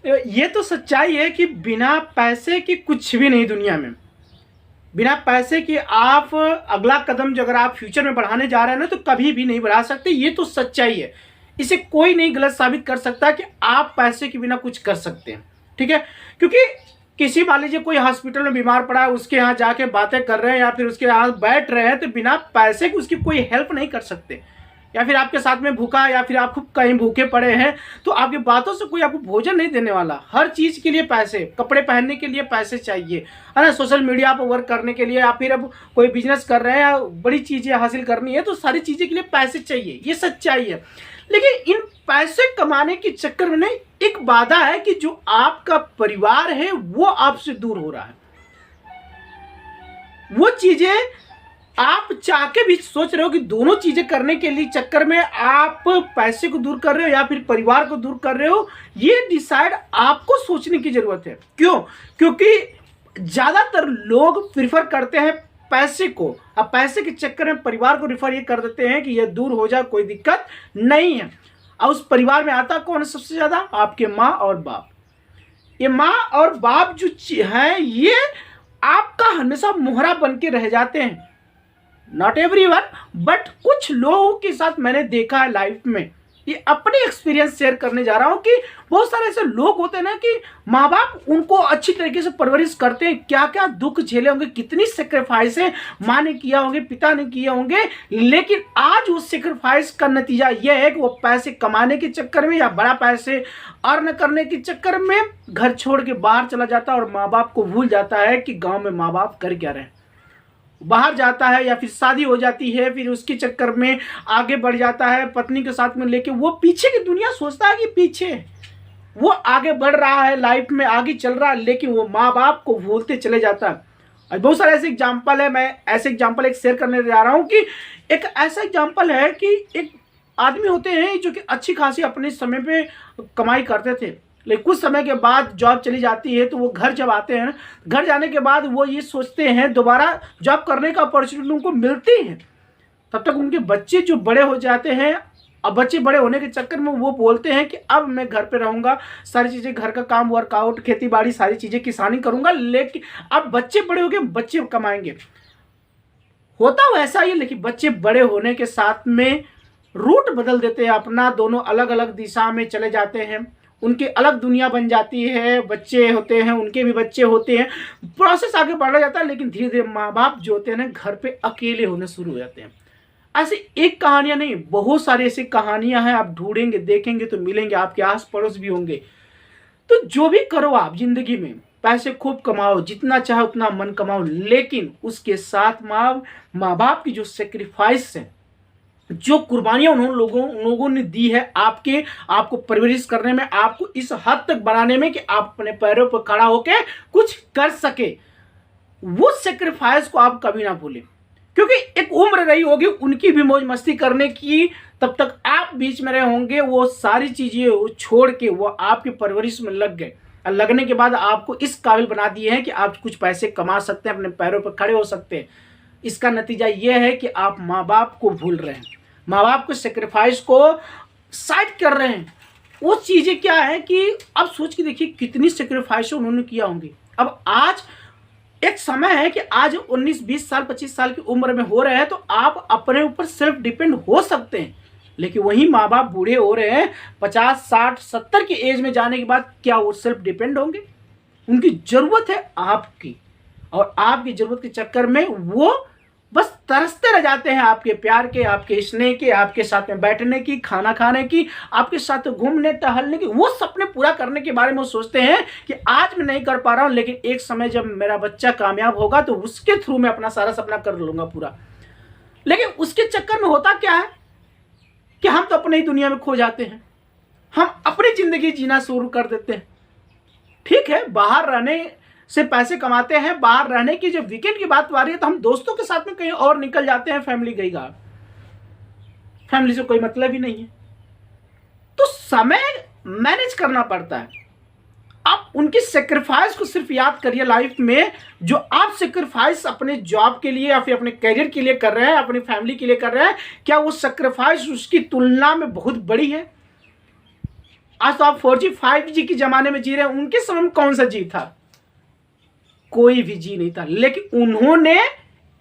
ये तो सच्चाई है कि बिना पैसे के कुछ भी नहीं दुनिया में। बिना पैसे के आप अगला कदम जो अगर आप फ्यूचर में बढ़ाने जा रहे हैं ना तो कभी भी नहीं बढ़ा सकते। ये तो सच्चाई है, इसे कोई नहीं गलत साबित कर सकता कि आप पैसे के बिना कुछ कर सकते हैं। ठीक है, क्योंकि किसी मान लीजिए कोई हॉस्पिटल में बीमार पड़ा है, उसके यहाँ जाके बातें कर रहे हैं या फिर उसके यहाँ बैठ रहे हैं, तो बिना पैसे के उसकी कोई हेल्प नहीं कर सकते। या फिर आपके साथ में भूखा या फिर आप खुद कहीं भूखे पड़े हैं तो आपकी बातों से कोई आपको भोजन नहीं देने वाला। हर चीज़ के लिए पैसे, कपड़े पहनने के लिए पैसे चाहिए, है ना, सोशल मीडिया पर वर्क करने के लिए, या फिर अब कोई बिजनेस कर रहे हैं, बड़ी चीज़ें हासिल करनी है तो सारी चीज़ें के लिए पैसे चाहिए, ये सच्चाई है। लेकिन इन पैसे कमाने के चक्कर में नहीं, एक बाधा है कि जो आपका परिवार है वो आपसे दूर हो रहा है। वो चीज़ें आप चाह के भी सोच रहे हो कि दोनों चीजें करने के लिए चक्कर में आप पैसे को दूर कर रहे हो या फिर परिवार को दूर कर रहे हो, ये डिसाइड आपको सोचने की जरूरत है। क्यों? क्योंकि ज्यादातर लोग प्रिफर करते हैं पैसे को, अब पैसे के चक्कर में परिवार को रिफर ये कर देते हैं कि ये दूर हो जाए, कोई दिक्कत नहीं है। और उस परिवार में आता कौन है सबसे ज्यादा? आपके माँ और बाप। ये माँ और बाप जो है ये आपका हमेशा मोहरा बन के रह जाते हैं। नॉट एवरीवन, बट कुछ लोगों के साथ मैंने देखा है लाइफ में, ये अपने एक्सपीरियंस शेयर करने जा रहा हूं कि बहुत सारे ऐसे लोग होते हैं ना कि माँ बाप उनको अच्छी तरीके से परवरिश करते हैं, क्या क्या दुख झेले होंगे, कितनी सेक्रीफाइस है माँ ने किया होंगे, पिता ने किए होंगे, लेकिन आज उस सेक्रीफाइस का नतीजा यह है कि वो पैसे कमाने के चक्कर में या बड़ा पैसे अर्न करने के चक्कर में घर छोड़ के बाहर चला जाता है और माँ बाप को भूल जाता है कि गाँव में माँ बाप कर क्या रहे हैं। बाहर जाता है या फिर शादी हो जाती है, फिर उसके चक्कर में आगे बढ़ जाता है पत्नी के साथ में लेके, वो पीछे की दुनिया सोचता है कि पीछे वो आगे बढ़ रहा है, लाइफ में आगे चल रहा है, लेकिन वो माँ बाप को भूलते चले जाता है। और बहुत सारे ऐसे एग्जाम्पल है, मैं ऐसे एग्जाम्पल एक शेयर करने जा रहा हूँ कि एक ऐसा एग्जाम्पल है कि एक आदमी होते हैं जो कि अच्छी खासी अपने समय पे कमाई करते थे, लेकिन कुछ समय के बाद जॉब चली जाती है तो वो घर जब आते हैं, घर जाने के बाद वो ये सोचते हैं दोबारा जॉब करने का अपॉर्चुनिटी उनको मिलती है, तब तक उनके बच्चे जो बड़े हो जाते हैं। अब बच्चे बड़े होने के चक्कर में वो बोलते हैं कि अब मैं घर पे रहूँगा, सारी चीज़ें घर का काम, वर्कआउट, खेती बाड़ी, सारी चीज़ें किसानी करूँगा, लेकिन अब बच्चे बड़े हो गए, बच्चे कमाएंगे। होता वैसा ही, लेकिन बच्चे बड़े होने के साथ में रूट बदल देते हैं अपना, दोनों अलग अलग दिशा में चले जाते हैं, उनकी अलग दुनिया बन जाती है, बच्चे होते हैं, उनके भी बच्चे होते हैं, प्रोसेस आगे बढ़ जाता है। लेकिन धीरे धीरे माँ बाप जो होते हैं ना घर पे अकेले होने शुरू हो जाते हैं। ऐसी एक कहानियां नहीं, बहुत सारी ऐसी कहानियां हैं, आप ढूंढेंगे देखेंगे तो मिलेंगे, आपके आस पड़ोस भी होंगे। तो जो भी करो आप जिंदगी में, पैसे खूब कमाओ, जितना चाहे उतना मन कमाओ, लेकिन उसके साथ माँ बाप की जो सेक्रीफाइस है, जो कुर्बानियां उन लोगों ने दी है आपको परवरिश करने में, आपको इस हद तक बनाने में कि आप अपने पैरों पर खड़ा होकर कुछ कर सके, वो सेक्रीफाइस को आप कभी ना भूलें। क्योंकि एक उम्र रही होगी उनकी भी मौज मस्ती करने की, तब तक आप बीच में रहे होंगे, वो सारी चीजें छोड़ के वो आपकी परवरिश में लग गए, और लगने के बाद आपको इस काबिल बना दिए हैं कि आप कुछ पैसे कमा सकते हैं, अपने पैरों पर खड़े हो सकते हैं। इसका नतीजा यह है कि आप माँ बाप को भूल रहे हैं, माँ बाप को सेक्रीफाइस को साइड कर रहे हैं। वो चीज़ें क्या है कि अब सोच के देखिए कितनी सेक्रीफाइस उन्होंने किया होंगी। अब आज एक समय है कि आज 19, 20 साल, 25 साल की उम्र में हो रहे हैं तो आप अपने ऊपर सेल्फ डिपेंड हो सकते हैं, लेकिन वही माँ बाप बूढ़े हो रहे हैं 50, 60, 70 की एज में जाने के बाद, क्या वो सेल्फ डिपेंड होंगे? उनकी ज़रूरत है आपकी, और आपकी ज़रूरत के चक्कर में वो बस तरसते रह जाते हैं आपके प्यार के, आपके स्नेह के, आपके साथ में बैठने की, खाना खाने की, आपके साथ घूमने टहलने की, वो सपने पूरा करने के बारे में वो सोचते हैं कि आज मैं नहीं कर पा रहा हूँ, लेकिन एक समय जब मेरा बच्चा कामयाब होगा तो उसके थ्रू मैं अपना सारा सपना कर लूँगा पूरा। लेकिन उसके चक्कर में होता क्या है कि हम तो अपनी ही दुनिया में खो जाते हैं, हम अपनी ज़िंदगी जीना शुरू कर देते हैं। ठीक है, बाहर रहने से पैसे कमाते हैं, बाहर रहने की जब वीकेंड की बात आ रही है तो हम दोस्तों के साथ में कहीं और निकल जाते हैं, फैमिली गई गा, फैमिली से कोई मतलब ही नहीं है। तो समय मैनेज करना पड़ता है। आप उनकी सेक्रीफाइस को सिर्फ याद करिए लाइफ में, जो आप सेक्रीफाइस अपने जॉब के लिए या फिर अपने करियर के लिए कर रहे हैं, अपनी फैमिली के लिए कर रहे हैं, क्या वो सेक्रीफाइस उसकी तुलना में बहुत बड़ी है? आज तो आप 4G 5G के जमाने में जी रहे हैं, उनके समय में कौन सा जी था? कोई भी जी नहीं था। लेकिन उन्होंने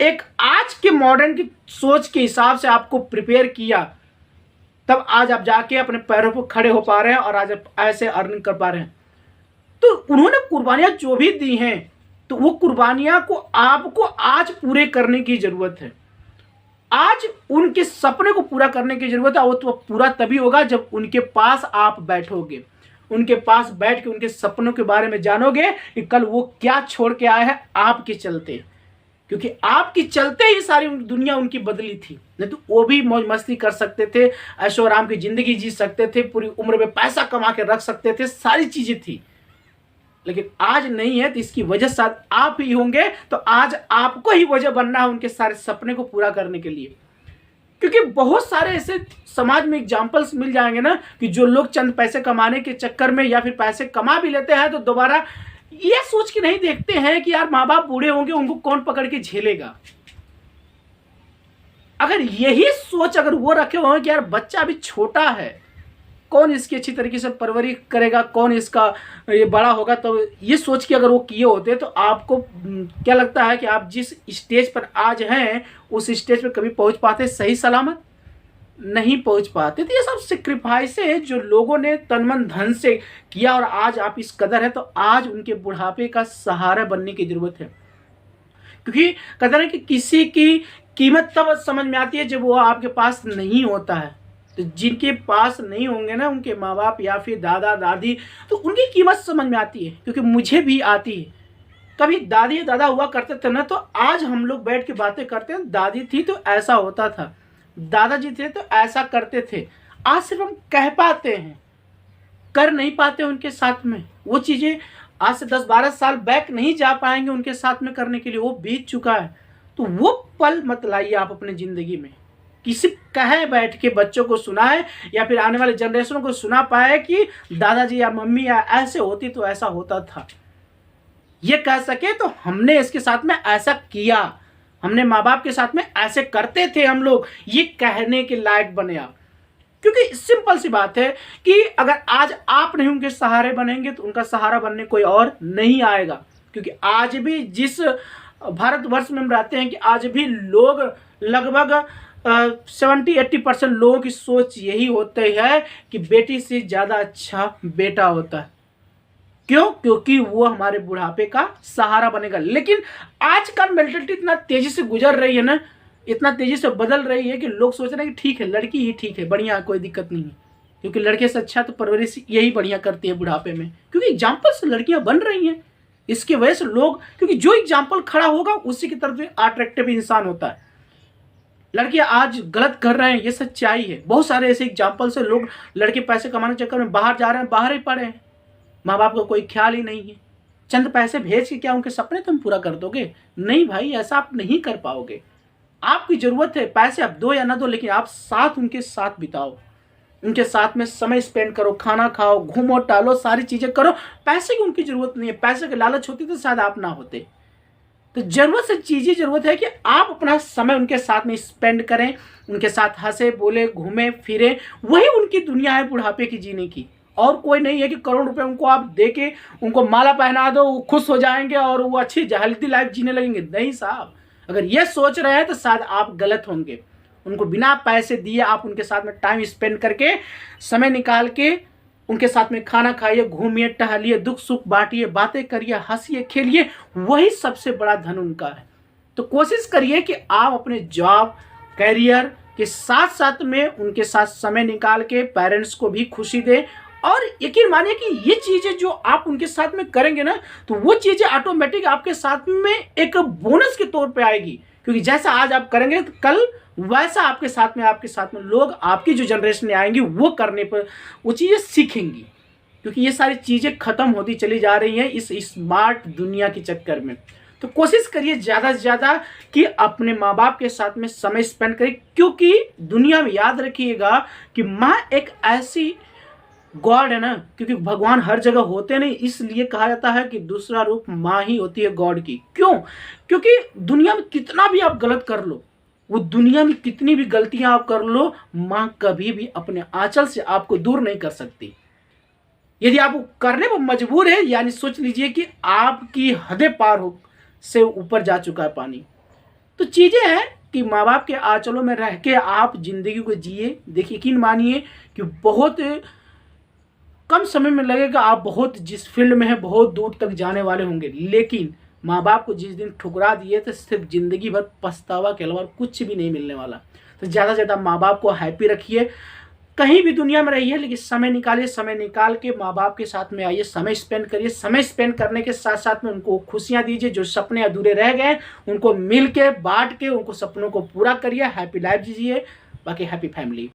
एक आज के मॉडर्न की सोच के हिसाब से आपको प्रिपेयर किया, तब आज आप जाके अपने पैरों पर खड़े हो पा रहे हैं और आज आप ऐसे अर्निंग कर पा रहे हैं। तो उन्होंने कुर्बानियां जो भी दी हैं, तो वो कुर्बानियां को आपको आज पूरे करने की जरूरत है। आज उनके सपने को पूरा करने की जरूरत है। वो तो पूरा तभी होगा जब उनके पास आप बैठोगे, उनके पास बैठ के उनके सपनों के बारे में जानोगे कि कल वो क्या छोड़ के आए हैं आपके चलते। क्योंकि आपके चलते ही सारी दुनिया उनकी बदली थी। नहीं तो वो भी मौज मस्ती कर सकते थे, ऐशो आराम की जिंदगी जी सकते थे, पूरी उम्र में पैसा कमा के रख सकते थे, सारी चीजें थी। लेकिन आज नहीं है, तो इसकी वजह शायद आप ही होंगे। तो आज आपको ही वजह बनना है उनके सारे सपने को पूरा करने के लिए। क्योंकि बहुत सारे ऐसे समाज में एग्जाम्पल्स मिल जाएंगे ना, कि जो लोग चंद पैसे कमाने के चक्कर में या फिर पैसे कमा भी लेते हैं, तो दोबारा ये सोच के नहीं देखते हैं कि यार माँ बाप बूढ़े होंगे, उनको कौन पकड़ के झेलेगा। अगर यही सोच अगर वो रखे हुए कि यार बच्चा अभी छोटा है, कौन इसकी अच्छी तरीके से परवरिश करेगा, कौन इसका ये बड़ा होगा, तो ये सोच के अगर वो किए होते, तो आपको क्या लगता है कि आप जिस स्टेज पर आज हैं उस स्टेज पर कभी पहुंच पाते सही सलामत? नहीं पहुंच पाते। तो ये सब सेक्रीफाइस है जो लोगों ने तन मन धन से किया, और आज आप इस कदर है। तो आज उनके बुढ़ापे का सहारा बनने की जरूरत है। क्योंकि कहते हैं कि किसी की कीमत तब समझ में आती है जब वो आपके पास नहीं होता है। तो जिनके पास नहीं होंगे ना, उनके माँ बाप या फिर दादा दादी, तो उनकी कीमत समझ में आती है। क्योंकि मुझे भी आती है। कभी दादी दादा हुआ करते थे ना, तो आज हम लोग बैठ के बातें करते हैं, दादी थी तो ऐसा होता था, दादाजी थे तो ऐसा करते थे। आज सिर्फ हम कह पाते हैं, कर नहीं पाते उनके साथ में वो चीज़ें। आज से 10-12 साल बैक नहीं जा पाएंगे उनके साथ में करने के लिए, वो बीत चुका है। तो वो पल मत लाइए आप अपने ज़िंदगी में। किसी कहे बैठ के बच्चों को सुनाए या फिर आने वाले जनरेशनों को सुना पाए कि दादाजी या मम्मी या ऐसे होती तो ऐसा होता था। ये कह सके तो हमने इसके साथ में ऐसा किया, हमने माँ बाप के साथ में ऐसे करते थे हम लोग, ये कहने के लायक बने आप। क्योंकि सिंपल सी बात है कि अगर आज आप नहीं उनके सहारे बनेंगे तो उनका सहारा बनने कोई और नहीं आएगा। क्योंकि आज भी जिस भारतवर्ष में हम रहते हैं कि आज भी लोग लगभग 70-80% लोगों की सोच यही होती है कि बेटी से ज़्यादा अच्छा बेटा होता है। क्यों? क्योंकि वो हमारे बुढ़ापे का सहारा बनेगा। लेकिन आजकल मेंटालिटी इतना तेजी से गुजर रही है ना, इतना तेजी से बदल रही है कि लोग सोच रहे हैं कि ठीक है लड़की ही ठीक है, बढ़िया, कोई दिक्कत नहीं है। क्योंकि लड़के से अच्छा तो परवरिश यही बढ़िया करती है बुढ़ापे में। क्योंकि एग्जाम्पल से लड़कियां बन रही हैं, इसकी वजह से लोग, क्योंकि जो एग्जाम्पल खड़ा होगा उसी की तरफ अट्रैक्टिव इंसान होता है। लड़कियां आज गलत कर रहे हैं, ये सच्चाई है। बहुत सारे ऐसे एग्जाम्पल से लोग लड़के पैसे कमाने के चक्कर में बाहर जा रहे हैं, बाहर ही पड़े हैं, माँ बाप को कोई ख्याल ही नहीं है। चंद पैसे भेज के क्या उनके सपने तुम पूरा कर दोगे? नहीं भाई, ऐसा आप नहीं कर पाओगे। आपकी जरूरत है, पैसे आप दो या ना दो, लेकिन आप साथ उनके साथ बिताओ, उनके साथ में समय स्पेंड करो, खाना खाओ, घूमो टहलो, सारी चीजें करो। पैसे की उनकी जरूरत नहीं है। पैसे की लालच होती तो शायद आप ना होते। तो जरूरत से चीजें जरूरत है कि आप अपना समय उनके साथ में स्पेंड करें, उनके साथ हंसे बोले घूमे फिरे। वही उनकी दुनिया है बुढ़ापे की जीने की। और कोई नहीं है कि करोड़ रुपए उनको आप दे के उनको माला पहना दो, वो खुश हो जाएंगे और वो अच्छी हेल्थी लाइफ जीने लगेंगे। नहीं साहब, अगर ये सोच रहे हैं तो शायद आप गलत होंगे। उनको बिना पैसे दिए आप उनके साथ में टाइम स्पेंड करके, समय निकाल के उनके साथ में खाना खाइए, घूमिए टहलिए, दुख सुख बांटिए, बातें करिए, हंसिए खेलिए, वही सबसे बड़ा धन उनका है। तो कोशिश करिए कि आप अपने जॉब कैरियर के साथ साथ में उनके साथ समय निकाल के पेरेंट्स को भी खुशी दें। और यकीन मानिए कि ये चीज़ें जो आप उनके साथ में करेंगे ना, तो वो चीज़ें ऑटोमेटिक आपके साथ में एक बोनस के तौर पे आएगी। क्योंकि जैसा आज आप करेंगे तो कल वैसा आपके साथ में लोग, आपकी जो जनरेशन आएंगी वो करने पर वो चीज़ें सीखेंगी। क्योंकि ये सारी चीज़ें ख़त्म होती चली जा रही हैं इस स्मार्ट दुनिया के चक्कर में। तो कोशिश करिए ज़्यादा से ज़्यादा कि अपने माँ बाप के साथ में समय स्पेंड करें। क्योंकि दुनिया में याद रखिएगा कि माँ एक ऐसी गॉड है ना, क्योंकि भगवान हर जगह होते नहीं, इसलिए कहा जाता है कि दूसरा रूप माँ ही होती है गॉड की। क्यों? क्योंकि दुनिया में कितना भी आप गलत कर लो, वो दुनिया में कितनी भी गलतियां आप कर लो, माँ कभी भी अपने आंचल से आपको दूर नहीं कर सकती। यदि आप वो करने पर मजबूर है, यानी सोच लीजिए कि आपकी हदें पार हो से ऊपर जा चुका है पानी। तो चीज़ें हैं कि माँ बाप के आंचलों में रह के आप जिंदगी को जिए। देखिए, यकीन मानिए कि बहुत कम समय में लगेगा, आप बहुत जिस फील्ड में है बहुत दूर तक जाने वाले होंगे, लेकिन माँ बाप को जिस दिन ठुकरा दिए तो सिर्फ जिंदगी भर पछतावा के अलावा कुछ भी नहीं मिलने वाला। तो ज़्यादा से ज़्यादा माँ बाप को हैप्पी रखिए, कहीं भी दुनिया में रहिए, लेकिन समय निकालिए, समय निकाल के माँ बाप के साथ में आइए, समय स्पेंड करिए। समय स्पेंड करने के साथ साथ में उनको खुशियाँ दीजिए, जो सपने अधूरे रह गए उनको मिल के बांट के उनको सपनों को पूरा करिए। हैप्पी लाइफ जीजिए। बाकी हैप्पी फैमिली।